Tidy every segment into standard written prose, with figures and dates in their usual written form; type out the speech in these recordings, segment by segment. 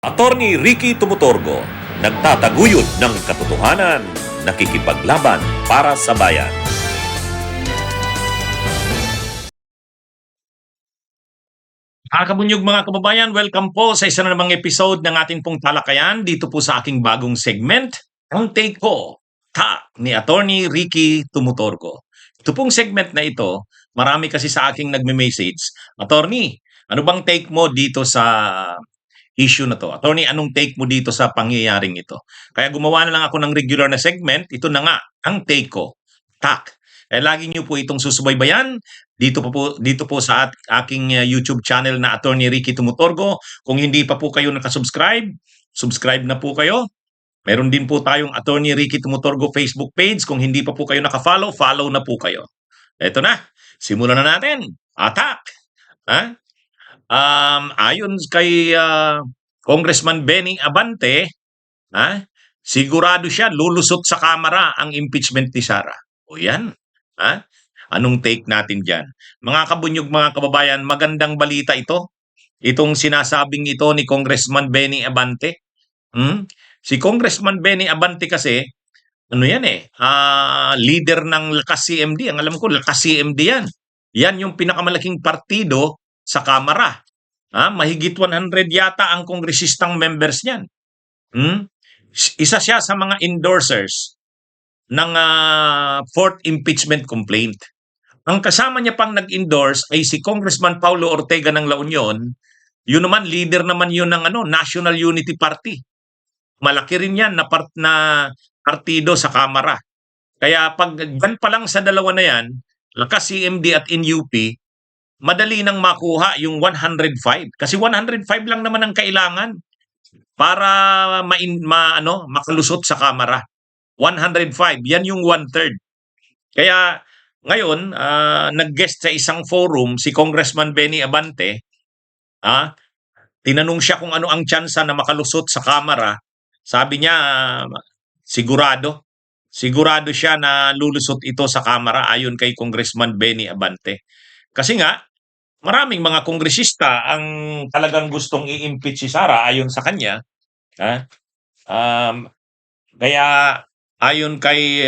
Attorney Ricky Tumutorgo, nagtataguyod ng katotohanan, nakikipaglaban para sa bayan. Mga kabunyog, mga kababayan, welcome po sa isa na namang episode ng ating pong talakayan dito po sa aking bagong segment, Ang Take Ko, ni Attorney Ricky Tumutorgo. Ito pong segment na ito, marami kasi sa aking nagme-message, Attorney, ano bang take mo dito sa issue na to? Attorney, anong take mo dito sa pangyayaring ito? Kaya gumawa na lang ako ng regular na segment, ito na nga, Ang Take Ko, lagi niyo po itong susubaybayan dito po sa aking YouTube channel na Attorney Ricky Tumutorgo. Kung hindi pa po kayo nakasubscribe, subscribe na po kayo. Meron din po tayong Attorney Ricky Tumutorgo Facebook page. Kung hindi pa po kayo nakafollow, follow na po kayo. Eto na, simulan na natin. Attack! Ha? Ayon kay Congressman Benny Abante, sigurado siya lulusot sa Kamara ang impeachment ni Sara. O yan. Ha? Anong take natin dyan? Mga kabunyog, mga kababayan, magandang balita ito. Itong sinasabing ito ni Congressman Benny Abante. Si Congressman Benny Abante kasi, ano yan leader ng Lakas CMD. Ang alam ko, Lakas CMD yan. Yan yung pinakamalaking partido sa Kamara. Mahigit 100 yata ang kongresistang members niyan. Isa siya sa mga endorsers ng fourth impeachment complaint. Ang kasama niya pang nag-endorse ay si Congressman Paulo Ortega ng La Union. Yun naman, leader naman yun ng National Unity Party. Malaki rin yan na partido sa Kamara. Kaya pag yan pa lang sa dalawa na yan, Lakas CMD at NUP, madali nang makuha yung 105. Kasi 105 lang naman ang kailangan para makalusot sa Kamara. 105, yan yung 1/3. Kaya ngayon, nag-guest sa isang forum si Congressman Benny Abante. Tinanong siya kung ano ang tsansa na makalusot sa Kamara. Sabi niya, sigurado siya na lulusot ito sa Kamara ayon kay Congressman Benny Abante. Kasi nga, maraming mga kongresista ang talagang gustong i-impeach si Sara ayon sa kanya. Kaya ayon kay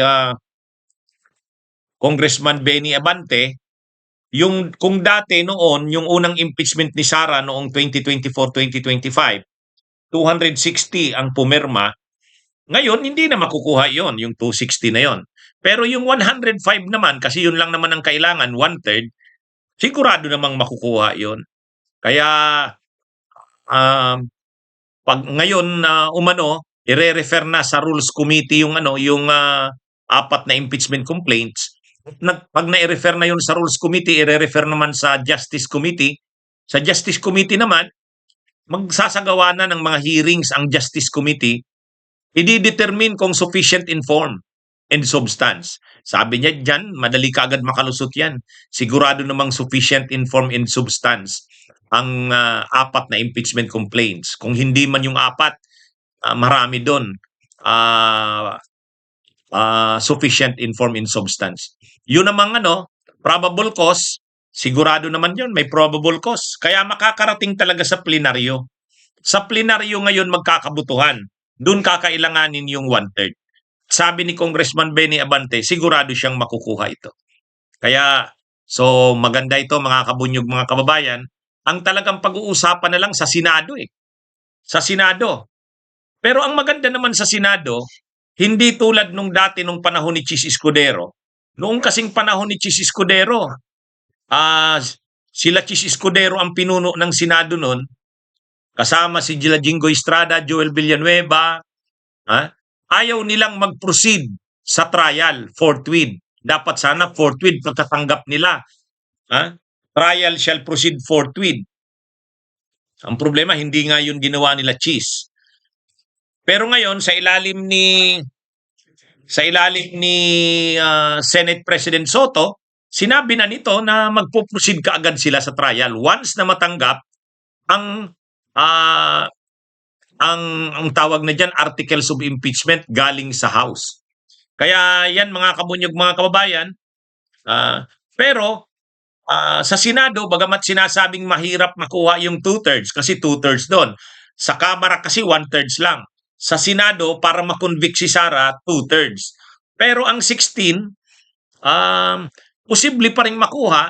Congressman Benny Abante, kung dati noon, yung unang impeachment ni Sara noong 2024-2025, 260 ang pumirma. Ngayon, hindi na makukuha yon, yung 260 na yon. Pero yung 105 naman, kasi yun lang naman ang kailangan, 1/3, sigurado namang makukuha yon. Kaya, pag ngayon ire-refer na sa Rules Committee yung apat na impeachment complaints. Pag na-refer na yun sa Rules Committee, ire-refer naman sa Justice Committee. Sa Justice Committee naman, magsasagawa na ng mga hearings ang Justice Committee. I-determine kung sufficient inform and substance. Sabi niya dyan, madali ka agad makalusot yan. Sigurado namang sufficient inform and substance ang apat na impeachment complaints. Kung hindi man yung apat, marami doon. Sufficient inform in substance. Yun namang probable cause, sigurado naman yun, may probable cause. Kaya makakarating talaga sa plenaryo. Sa plenaryo ngayon magkakabutuhan. Doon kakailanganin yung 1/3. Sabi ni Congressman Benny Abante, sigurado siyang makukuha ito. Kaya, so maganda ito mga kabunyog, mga kababayan. Ang talagang pag-uusapan na lang sa Senado Sa Senado. Pero ang maganda naman sa Senado, hindi tulad nung dati nung panahon ni Chis Escudero. Noong kasing panahon ni Chis Escudero, sila Chis Escudero ang pinuno ng Senado noon, kasama si Gila Jingo Estrada, Joel Villanueva. Ayaw nilang mag-proceed sa trial, forthwith. Dapat sana forthwith pagkatanggap nila. Trial shall proceed forthwith. Ang problema, hindi nga yun ginawa nila Chis. Pero ngayon sa ilalim ni Senate President Soto, sinabi na nito na magpo-proceed kaagad sila sa trial once na matanggap ang tawag na diyan, articles of impeachment galing sa House. Kaya yan mga kabunyog, mga kababayan, pero sa Senado, bagamat sinasabing mahirap makuha yung 2/3 kasi 2/3 doon. Sa Kamara kasi 1/3 lang. Sa Senado, para makonvict si Sara, 2/3. Pero ang 16, posible pa rin makuha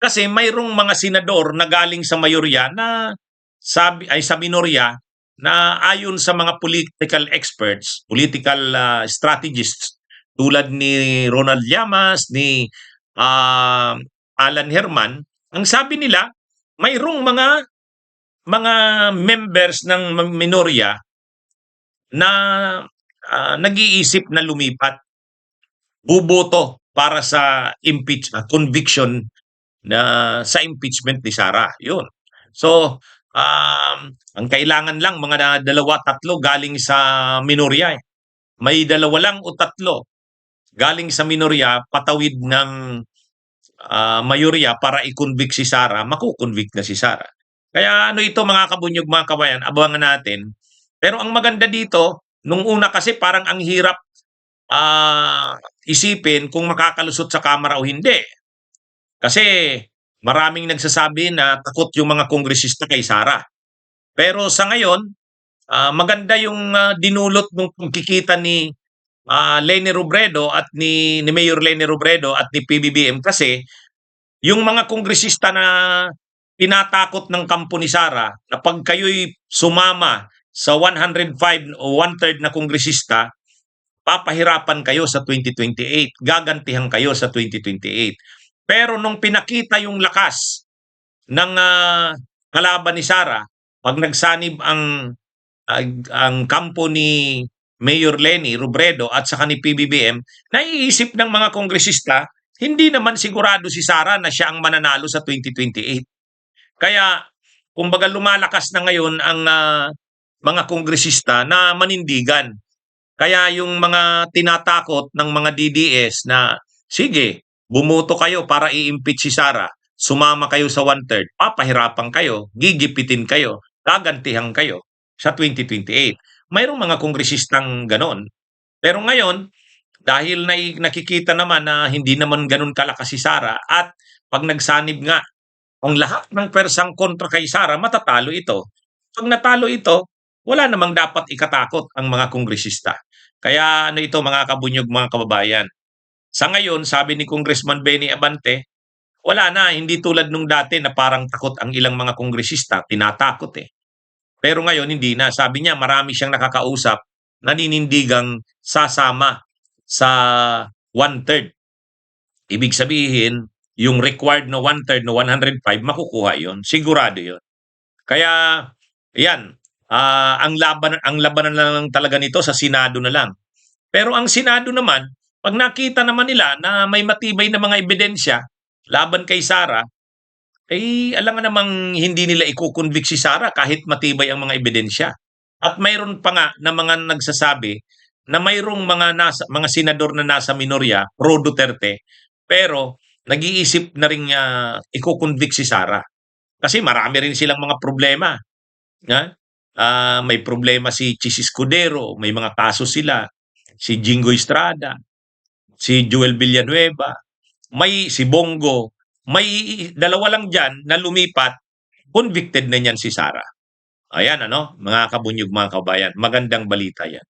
kasi mayroong mga senador na galing sa mayorya na sa minorya na ayon sa mga political experts, political strategists tulad ni Ronald Llamas, ni ah, Alan Herman, ang sabi nila mayroong mga members ng minorya na nag-iisip na lumipat, buboto para sa conviction na sa impeachment ni Sara. Yun. So, ang kailangan lang mga dalawa, tatlo galing sa minorya. May dalawa lang o tatlo galing sa minorya, patawid ng mayorya para i-convict si Sara, makukonvict na si Sara. Kaya ano ito mga kabunyog, mga kabayan, abangan natin. Pero ang maganda dito, nung una kasi parang ang hirap isipin kung makakalusot sa Kamara o hindi. Kasi maraming nagsasabi na takot yung mga kongresista kay Sara. Pero sa ngayon, maganda yung dinulot ng pagkikita ni Leni Robredo at ni Mayor Leni Robredo at ni PBBM kasi yung mga kongresista na tinatakot ng kampo ni Sara na pag kayo'y sumama sa 105 o 1/3 na kongresista, papahirapan kayo sa 2028, gagantihan kayo sa 2028. Pero nung pinakita yung lakas ng kalaban ni Sara, pag nagsanib ang kampo ni Mayor Leni Robredo at saka ni PBBM, naiisip ng mga kongresista, hindi naman sigurado si Sara na siya ang mananalo sa 2028. Kaya, kumbaga lumalakas na ngayon ang mga kongresista na manindigan. Kaya yung mga tinatakot ng mga DDS na, sige, bumoto kayo para i-impeach si Sara, sumama kayo sa 1/3, papahirapan kayo, gigipitin kayo, gagantihan kayo sa 2028. Mayroong mga kongresistang ganon. Pero ngayon, dahil nakikita naman na hindi naman ganon kalakas si Sara at pag nagsanib nga ang lahat ng persang kontra kay Sara, matatalo ito. Pag natalo ito, wala namang dapat ikatakot ang mga kongresista. Kaya ano ito mga kabunyog, mga kababayan. Sa ngayon, sabi ni Congressman Benny Abante, wala na, hindi tulad nung dati na parang takot ang ilang mga kongresista, tinatakot eh. Pero ngayon hindi na. Sabi niya marami siyang nakakausap, naninindigang sasama sa 1/3. Ibig sabihin, yung required na 1/3 na 105, makukuha yon, sigurado yon. Kaya, yan, ang labanan na lang talaga nito sa Senado na lang. Pero ang Senado naman, pag nakita naman nila na may matibay na mga ebidensya laban kay Sara, alam nga namang hindi nila ikukonvict si Sara kahit matibay ang mga ebidensya. At mayroon pa nga na mga nagsasabi na mayroong mga senador na nasa minorya, pro Duterte, pero nag-iisip na rin ikukonvict si Sara. Kasi marami rin silang mga problema. May problema si Chis Escudero, may mga kaso sila. Si Jingo Estrada, si Joel Villanueva, may si Bongo, may dalawa lang dyan na lumipat, convicted na niyan si Sara. Ayan ano, mga kabunyog, mga kabayan, magandang balita yan.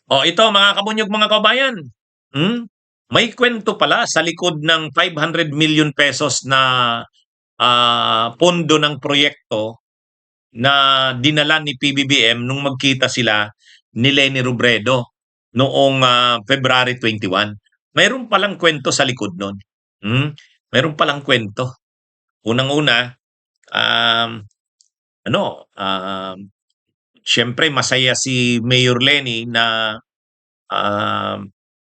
Ito mga kabunyog, mga kabayan, may kwento pala sa likod ng 500 million pesos na pondo ng proyekto na dinala ni PBBM nung magkita sila ni Leni Robredo noong February 21. Mayroon palang kwento sa likod nun. Mayroon palang kwento. Unang-una, siyempre masaya si Mayor Leni na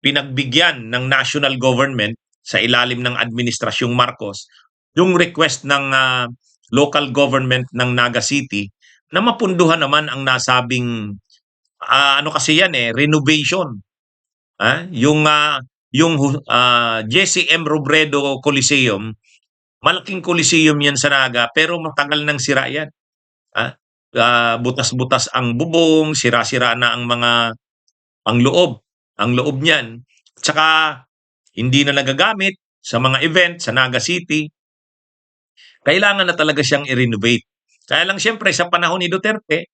pinagbigyan ng national government sa ilalim ng Administrasyong Marcos yung request ng local government ng Naga City na mapunduhan naman ang nasabing kasi yan renovation. Yung Jesse M. Robredo Coliseum, malaking Coliseum yan sa Naga pero matagal nang sira yan. Butas-butas ang bubong, sira-sira na ang mga pangloob, ang loob niyan. Tsaka hindi na nagagamit sa mga event sa Naga City, kailangan na talaga siyang i-renovate. Kaya lang siyempre sa panahon ni Duterte,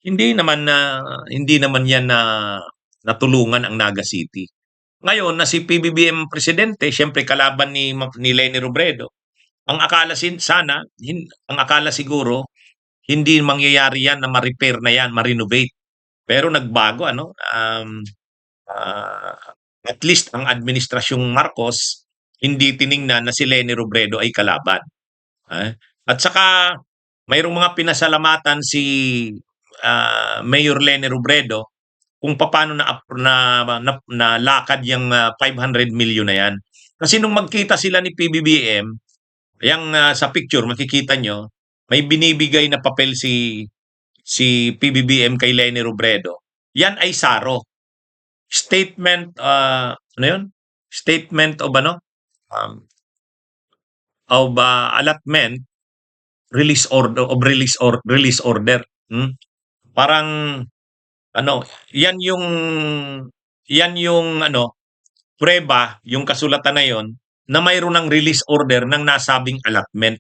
hindi naman yan na natulungan ang Naga City. Ngayon na si PBBM presidente, siyempre kalaban ni Leni Robredo. Ang akala siguro hindi mangyayari yan na ma-repair na yan, ma-renovate. Pero nagbago ano, ah, at least ang administrasyong Marcos hindi tiningnan na si Leni Robredo ay kalaban. At saka mayroong mga pinasalamatan si Mayor Leni Robredo kung paano na lakad yung 500 million na yan. Kasi nung magkita sila ni PBBM, sa picture makikita nyo, may binibigay na papel si PBBM kay Leni Robredo. Yan ay SARO. Statement, ano yun? Statement of ano? Allotment, release order. Parang ano, yan yung ano, prueba, yung kasulatan na yon na mayroon ng release order ng nasabing allotment.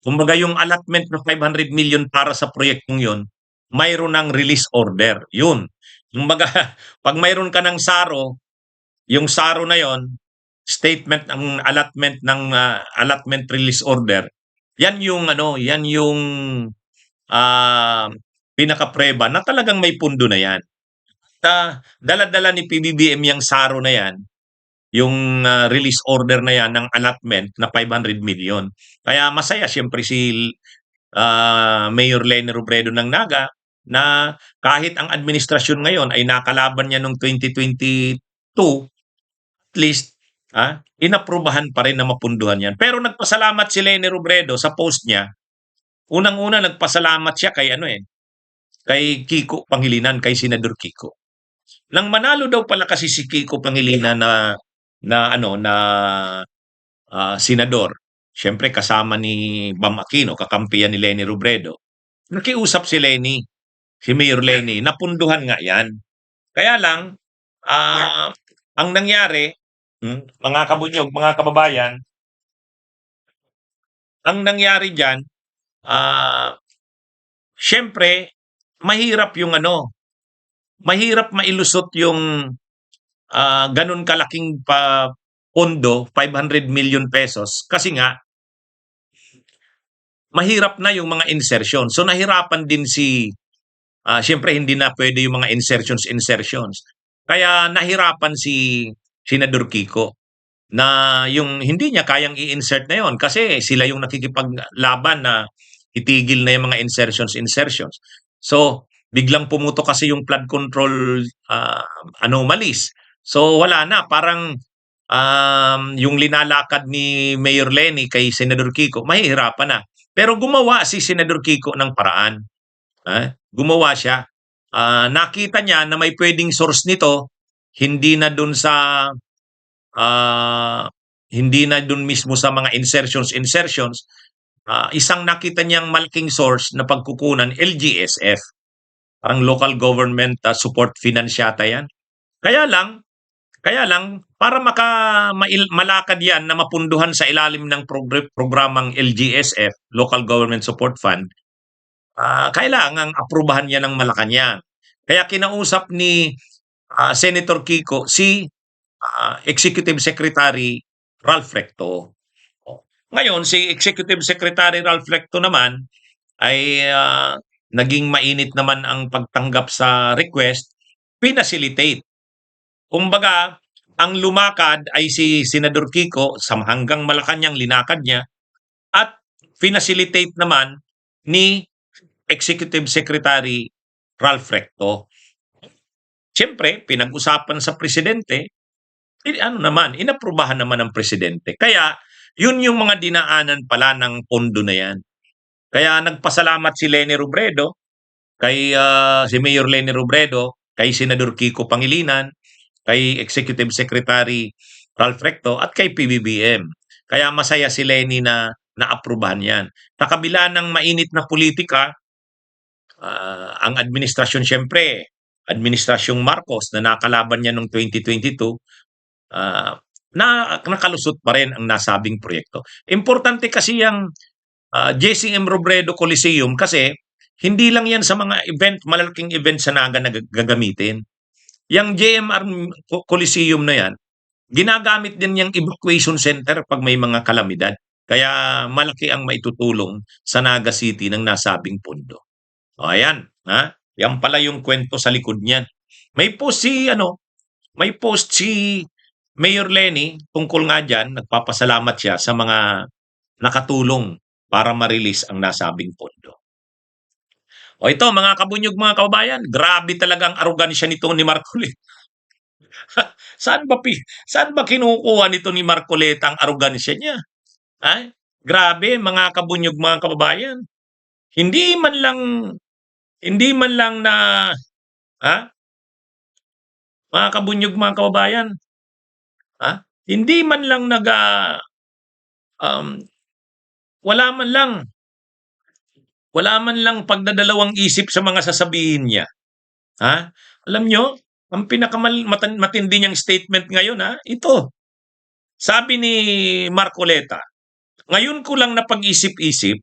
Kumbaga yung allotment ng 500 million para sa proyektong yon, mayroon ng release order. Yun. Kumbaga, pag mayroon ka ng SARO, yung SARO na yon, statement ng allotment ng allotment release order, yan yung ah, pinaka-preba na talagang may pundo na yan. Dala-dala ni PBBM yung SARO na yan, yung release order na yan ng allotment na 500 million. Kaya masaya siyempre si Mayor Leni Robredo ng Naga na kahit ang administrasyon ngayon ay nakalaban niya noong 2022, at least inaprubahan pa rin na mapunduhan yan. Pero nagpasalamat si Leni Robredo sa post niya. Unang-una nagpasalamat siya kay Kiko Pangilinan, kay Senador Kiko. Nang manalo daw pala kasi si Kiko Pangilinan na senador, siyempre kasama ni Bam Aquino, kakampiyan ni Leni Robredo. Nakiusap si Mayor Leni, napunduhan nga yan. Kaya lang, ang nangyari, mga kabunyog, mga kababayan, ang nangyari dyan, siyempre, mahirap mailusot yung ganun kalaking pondo, 500 million pesos, kasi nga, mahirap na yung mga insertion. So nahirapan din siyempre hindi na pwede yung mga insertions. Kaya nahirapan si Senador Kiko na yung hindi niya kayang i-insert na yon kasi sila yung nakikipaglaban na itigil na yung mga insertions. So biglang pumutok kasi yung flood control anomalies. So wala na, parang yung linalakad ni Mayor Leni kay Senador Kiko, mahihirapan na. Pero gumawa si Senador Kiko ng paraan. Gumawa siya. Nakita niya na may pwedeng source nito, hindi na dun mismo sa mga insertions. Isang nakita niyang malaking source na pagkukunan, LGSF. Parang local government support finance yata yan. Kaya lang, para malakad yan na mapunduhan sa ilalim ng programang LGSF, Local Government Support Fund, kailangang aprubahan yan ng Malacanang. Kaya kinausap ni Senator Kiko si Executive Secretary Ralph Recto. Ngayon, si Executive Secretary Ralph Recto naman ay naging mainit naman ang pagtanggap sa request, pinacilitate. Kumbaga, ang lumakad ay si Senador Kiko hanggang Malacanang linakad niya at pinacilitate naman ni Executive Secretary Ralph Recto. Siyempre, pinag-usapan sa presidente, inaprubahan naman ng presidente. Kaya, yun yung mga dinaanan pala ng pondo na yan. Kaya nagpasalamat si Leni Robredo, si Mayor Leni Robredo, kay Senador Kiko Pangilinan, kay Executive Secretary Ralph Recto, at kay PBBM. Kaya masaya si Leni na naaprubahan yan. Sa kabila ng mainit na politika, ang administrasyon siyempre administrasyong Marcos na nakalaban niya noong 2022, nakalusot pa rin ang nasabing proyekto. Importante kasi yung JCM Robredo Coliseum kasi hindi lang yan sa mga event, malalaking event sa Naga na gagamitin. Yung JMR Coliseum na yan, ginagamit din yung evacuation center pag may mga kalamidad. Kaya malaki ang maitutulong sa Naga City ng nasabing pondo. O ayan, ha? Yan pala yung kwento sa likod niyan. May post si Mayor Lenny tungkol nga diyan, nagpapasalamat siya sa mga nakatulong para ma-release ang nasabing pondo. O ito mga kabunyog, mga kababayan, grabe talagang arogansya nito ni Marcoleta. Saan ba kinukuha nito ni Marcoleta ang arogansya niya? Ay, grabe mga kabunyog, mga kababayan. Hindi man lang na mga kabunyog, mga kababayan, hindi man lang wala man lang pagdadalawang isip sa mga sasabihin niya. Alam nyo, ang matindi niyang statement ngayon, ito. Sabi ni Marcoleta, ngayon ko lang napag-isip-isip,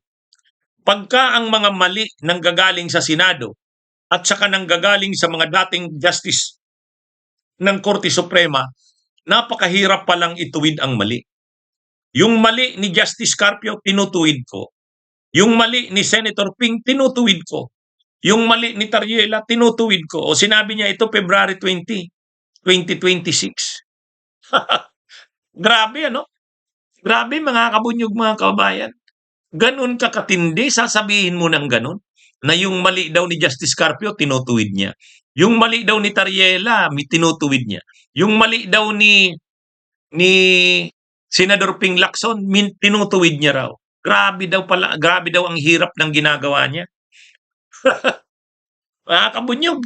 pagka ang mga mali nanggagaling sa Senado at saka nanggagaling sa mga dating justice ng Korte Suprema, napakahirap palang ituwid ang mali. Yung mali ni Justice Carpio, tinutuwid ko. Yung mali ni Senator Ping, tinutuwid ko. Yung mali ni Tariela, tinutuwid ko. O sinabi niya ito February 20, 2026. Grabe, ano? Grabe mga kabunyog, mga kababayan. Ganun ka katindi, sasabihin mo ng ganun, na yung mali daw ni Justice Carpio, tinutuwid niya. Yung mali daw ni Tariela, tinutuwid niya. Yung mali daw ni Senador Ping Lacson, tinutuwid niya raw. Grabe daw ang hirap ng ginagawa niya. Mga kabunyog,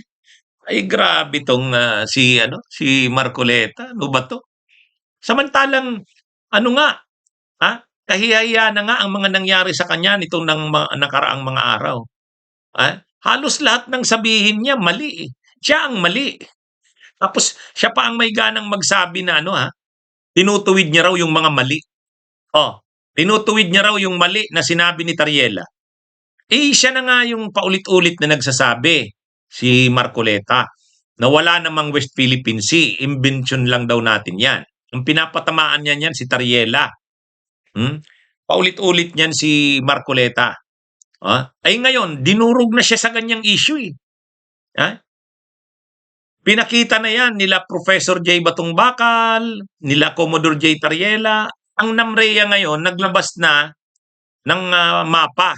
ay grabe tong si Marcoleta, ano ba to? Samantalang kahihiya na nga ang mga nangyari sa kanya nitong nakaraang mga araw. Halos lahat ng sabihin niya mali. Siya ang mali. Tapos siya pa ang may ganang magsabi na tinutuwid niya raw yung mga mali. Tinutuwid niya raw yung mali na sinabi ni Tariela. Siya na nga yung paulit-ulit na nagsasabi, si Marcoleta, na wala namang West Philippine Sea. Invention lang daw natin yan. Ang pinapatamaan niyan si Tariela. Paulit-ulit niyan si Marcoleta. Ay ngayon, dinurog na siya sa ganyang issue. Pinakita na yan nila Professor J. Batong Bakal, nila Commodore J. Tariela. Ang NAMREA ngayon, naglabas na ng mapa.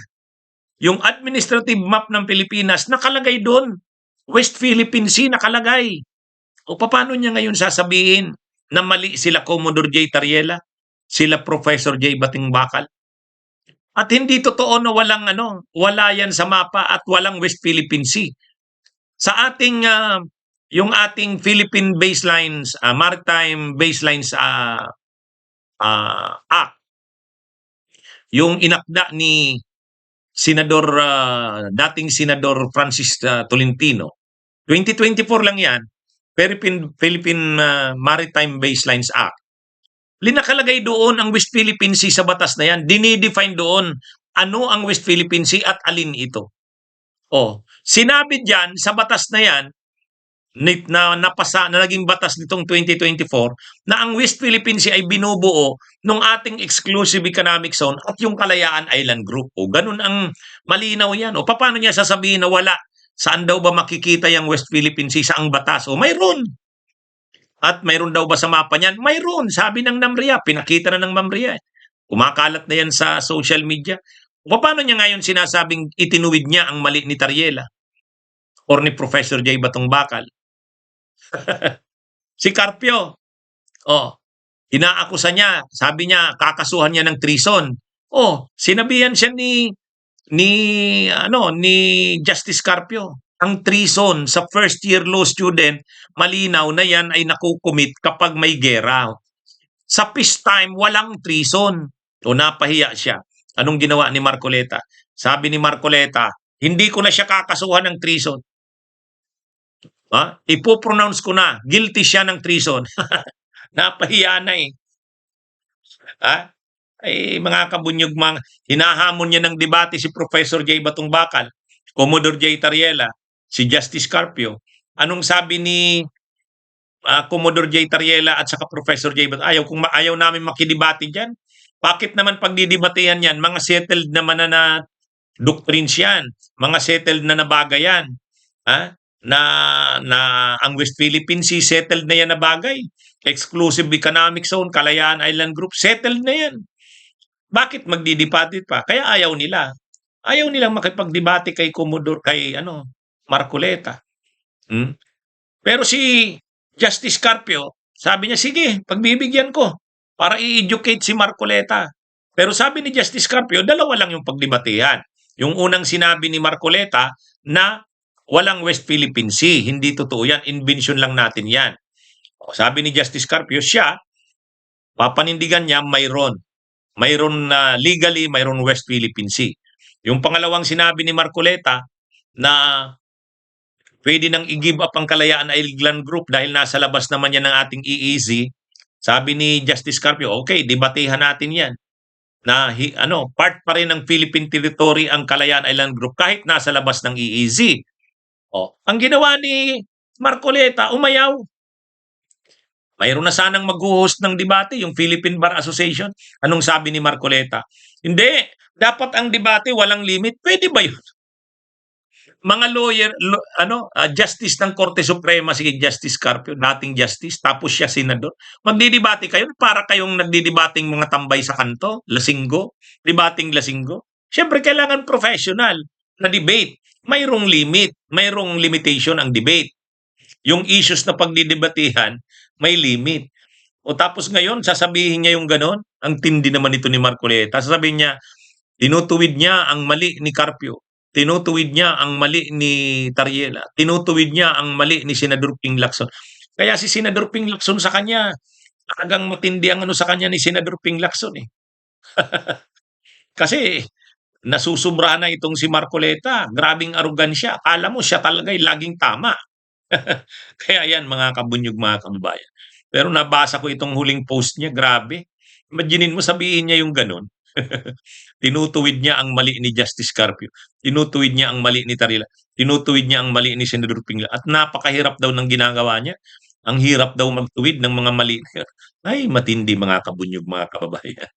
Yung administrative map ng Pilipinas, nakalagay doon. West Philippine Sea nakalagay. O paano niya ngayon sasabihin na mali sila Commodore J. Tariela, sila Professor J. Bating Bakal? At hindi totoo na wala yan sa mapa at walang West Philippine Sea. Sa ating yung ating Philippine Baselines, Maritime Baselines Act, yung inakda ni dating Senador Francis Tolentino, 2024 lang yan, Philippine Maritime Baselines Act. Linakalagay doon ang West Philippine Sea sa batas na yan. Dinidefine doon ano ang West Philippine Sea at alin ito. Sinabi dyan sa batas na yan, na naging batas nitong 2024, na ang West Philippine Sea ay binubuo ng ating exclusive economic zone at yung Kalayaan Island Group. Ganun ang malinaw yan. Paano niya sasabihin na wala? Saan daw ba makikita yung West Philippine Sea? Saang batas? Mayroon. At mayroon daw ba sa mapa niyan? Mayroon. Sabi ng NAMREA, pinakita na ng NAMREA. Kumakalat na yan sa social media. Paano niya ngayon sinasabing itinuwid niya ang mali ni Tariela or ni Professor J. Batong Bakal? Si Carpio, inaakusa niya, sabi niya, kakasuhan niya ng treason. Sinabihan siya ni Justice Carpio. Ang treason sa first year law student, malinaw na yan ay nakukumit kapag may gera. Sa peacetime, walang treason. Napahiya siya. Anong ginawa ni Marcoleta? Sabi ni Marcoleta, hindi ko na siya kakasuhan ng treason. Ipo-pronounce ko na, guilty siya ng treason. Napahiya na eh. Mga kabunyog, hinahamon niya ng debate si Professor J. Batong Bakal, Commodore J. Tariela, si Justice Carpio. Anong sabi ni Commodore J. Tariela at saka Professor J. Batong? Ayaw namin makidebate dyan. Bakit naman pagdidebatehan yan? Mga settled naman na doctrines yan. Mga settled na bagay yan. Na ang West Philippine Sea, settled na yan na bagay. Exclusive Economic Zone, Kalayaan Island Group, settled na yan. Bakit magdidebate pa? Kaya ayaw nila. Ayaw nilang makipagdebate kay Commodore, kay Marcoleta. Pero si Justice Carpio, sabi niya, sige, pagbibigyan ko para i-educate si Marcoleta. Pero sabi ni Justice Carpio, dalawa lang yung pagdebatehan. Yung unang sinabi ni Marcoleta na walang West Philippine Sea. Hindi totoo yan. Invention lang natin yan. Sabi ni Justice Carpio, siya, papanindigan niya, mayroon legally, mayroon West Philippine Sea. Yung pangalawang sinabi ni Marcoleta na pwede nang i-give up ang Kalayaan Island Group dahil nasa labas naman yan ng ating EEZ. Sabi ni Justice Carpio, okay, debatehan natin yan. Na part pa rin ng Philippine territory ang Kalayaan Island Group kahit nasa labas ng EEZ. Ang ginawa ni Marcoleta, umayaw. Mayroon na sanang mag-host ng debate, yung Philippine Bar Association. Anong sabi ni Marcoleta? Hindi, dapat ang debate walang limit. Pwede ba yun? Mga lawyer, justice ng Korte Suprema, si Justice Carpio, dating justice, tapos siya senador. Magdidebate kayo para kayong nagdidebating mga tambay sa kanto, lasinggo, debating lasinggo. Siyempre, kailangan professional na debate. Mayroong limit, mayroong limitation ang debate. Yung issues na pagdidebatehan, may limit. Tapos ngayon, sasabihin niya yung ganon, ang tindi naman ito ni Marcoleta. Sasabihin niya, tinutuwid niya ang mali ni Carpio. Tinutuwid niya ang mali ni Tariela. Tinutuwid niya ang mali ni Senador Ping Lacson. Kaya si Senador Ping Lacson sa kanya, talagang matindi ang sa kanya ni Senador Ping Lacson eh. Kasi nasusubra na itong si Marcoleta. Grabing arogansya. Akala mo siya talaga laging tama. Kaya yan mga kabunyog, mga kababayan. Pero nabasa ko itong huling post niya, grabe. Imaginin mo, sabihin niya yung ganun. Tinutuwid niya ang mali ni Justice Carpio. Tinutuwid niya ang mali ni Tarila. Tinutuwid niya ang mali ni Senador Pingla. At napakahirap daw ng ginagawa niya. Ang hirap daw magtuwid ng mga mali. Ay, matindi mga kabunyog, mga kababayan.